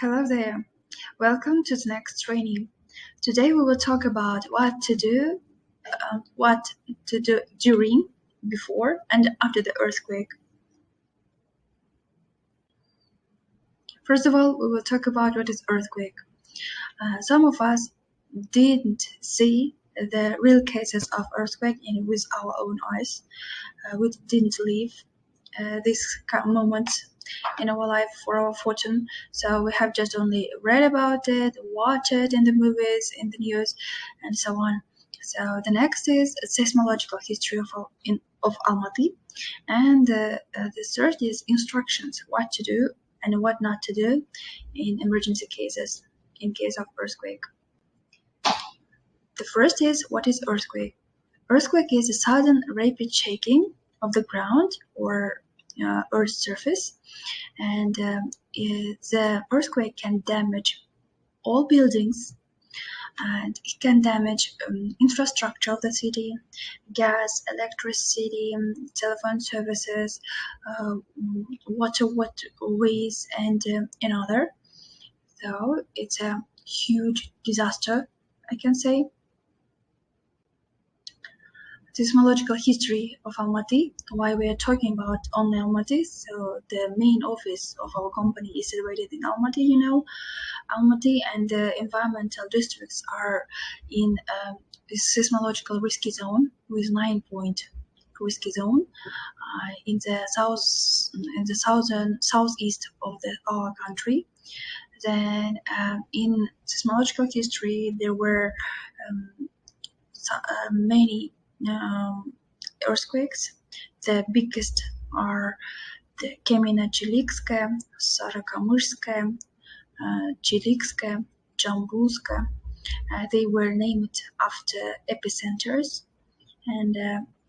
Hello there. Welcome to the next training. Today we will talk about what to do during, before, and after the earthquake. First of all, we will talk about what is earthquake. Some of us didn't see the real cases of earthquake with our own eyes. We didn't live these moments in our life for our fortune, so we have just only read about it, watch it in the movies, in the news, and so on. So the next is seismological history of Almaty, and the third is instructions, what to do and what not to do in emergency cases in case of earthquake. The first is, what is earthquake? Earthquake is a sudden rapid shaking of the ground or Earth's surface, and the earthquake can damage all buildings, and it can damage infrastructure of the city, gas, electricity, telephone services, waterways, and another. So it's a huge disaster, I can say. Seismological history of Almaty, why we are talking about only Almaty. So the main office of our company is situated in Almaty, Almaty, and the environmental districts are in a seismological risky zone with 9-point risky zone in the southeast of our country. Then in seismological history, there were many earthquakes. The biggest are the Kamennочеликская, Сорокомышская, Чиликская, Jambuska. They were named after epicenters. And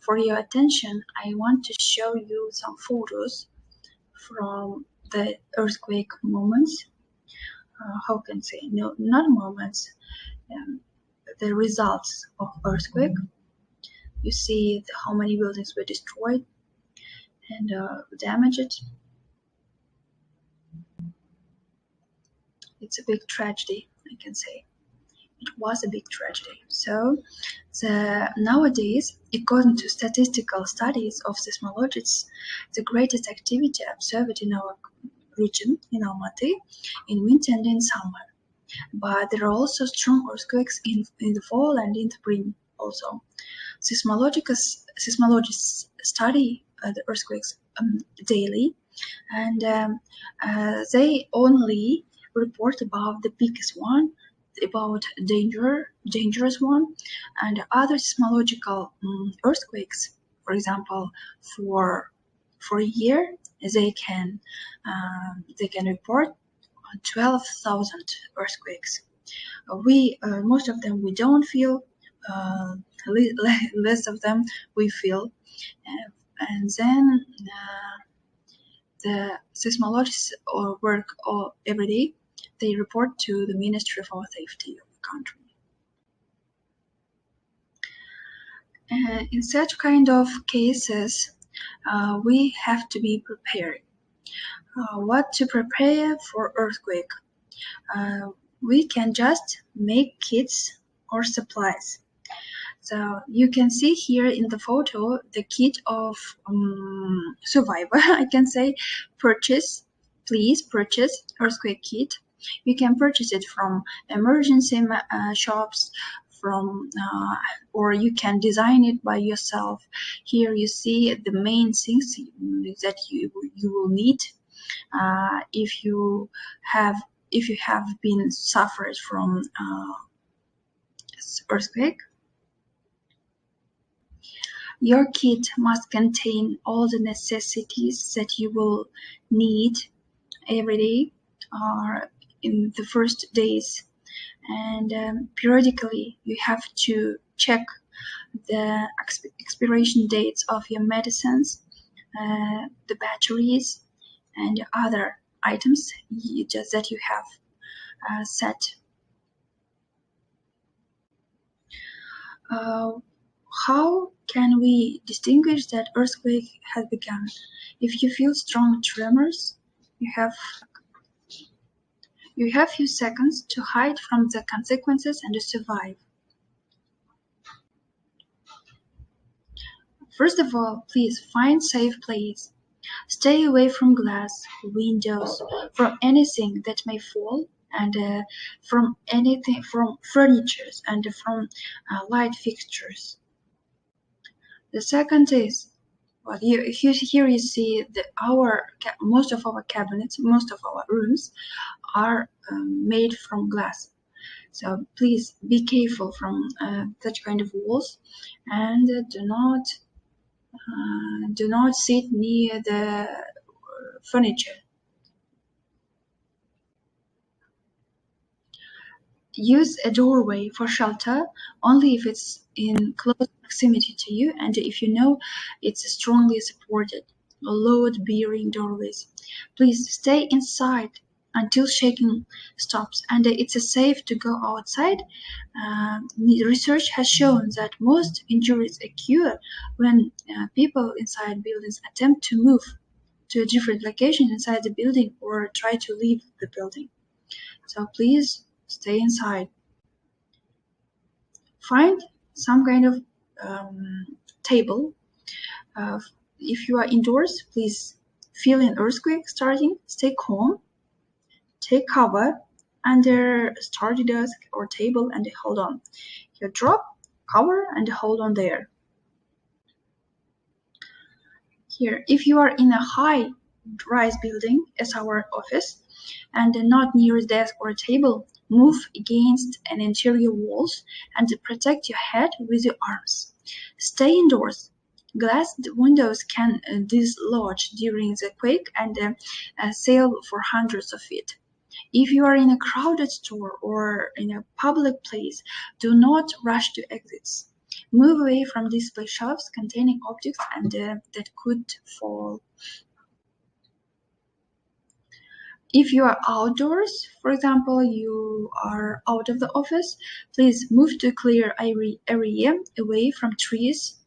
for your attention, I want to show you some photos from the earthquake moments. How can I say? No, not moments. The results of earthquake. You see how many buildings were destroyed and damaged. It's a big tragedy, I can say. It was a big tragedy. So nowadays, according to statistical studies of seismologists, the greatest activity observed in our region, in Almaty, in winter and in summer. But there are also strong earthquakes in the fall and in the spring also. Seismologists study the earthquakes daily, and they only report about the biggest one, about dangerous one, and other seismological earthquakes. For example, for a year, they can report 12,000 earthquakes. Most of them we don't feel. Less of them we feel, and then the seismologists work every day. They report to the Ministry of Safety of the country. In such kind of cases, we have to be prepared. What to prepare for earthquake? We can just make kits or supplies. So you can see here in the photo the kit of survivor, I can say. Please purchase earthquake kit. You can purchase it from emergency shops, or you can design it by yourself. Here you see the main things that you will need if you have been suffered from earthquake. Your kit must contain all the necessities that you will need every day or in the first days, and periodically you have to check the expiration dates of your medicines, the batteries, and other items that you have set. How can we distinguish that earthquake has begun? If you feel strong tremors, you have You have few seconds to hide from the consequences and to survive. First of all, please find safe place. Stay away from glass, windows, from anything that may fall, and from anything from furniture and from light fixtures. The second is, well, here you see that most of our cabinets, most of our rooms are made from glass. So please be careful from such kind of walls, and do not sit near the furniture. Use a doorway for shelter only if it's in close proximity to you and if you know it's strongly supported. Load-bearing doorways. Please stay inside until shaking stops, and it's safe to go outside. Research has shown that most injuries occur when people inside buildings attempt to move to a different location inside the building or try to leave the building. So please stay inside. Find some kind of table. If you are indoors, please feel an earthquake starting. Stay calm. Take cover under sturdy desk or table and hold on. You drop, cover, and hold on there. Here, if you are in a high-rise building, as our office, and not near a desk or a table, move against an interior walls and protect your head with your arms. Stay indoors. Glass windows can dislodge during the quake and sail for hundreds of feet. If you are in a crowded store or in a public place, do not rush to exits. Move away from display shelves containing objects and that could fall. If you are outdoors, for example, you are out of the office, please move to a clear area away from trees,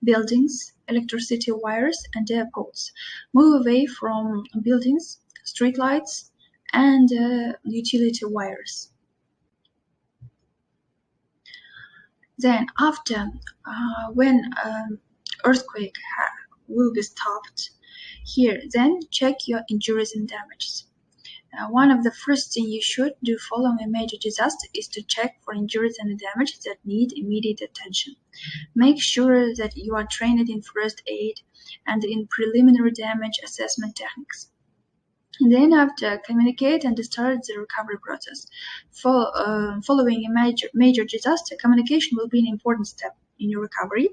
buildings, electricity wires, and poles. Move away from buildings, streetlights, and utility wires. Then after, when earthquake will be stopped, here, then check your injuries and damages. One of the first things you should do following a major disaster is to check for injuries and damage that need immediate attention. Make sure that you are trained in first aid and in preliminary damage assessment techniques. And then after, communicate and start the recovery process. Following a major disaster, communication will be an important step in your recovery.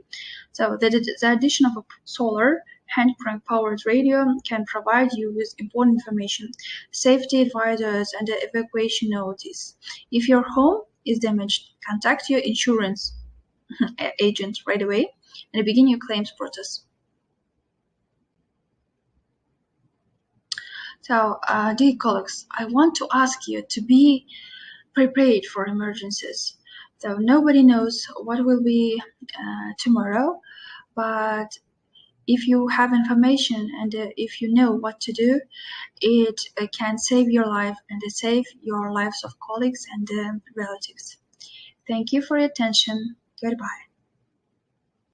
So the addition of a solar hand crank powered radio can provide you with important information, safety advisors, and the evacuation notice. If your home is damaged, contact your insurance agent right away and begin your claims process. So, dear colleagues, I want to ask you to be prepared for emergencies. So nobody knows what will be tomorrow, but if you have information and if you know what to do, it can save your life and save your lives of colleagues and relatives. Thank you for your attention. Goodbye.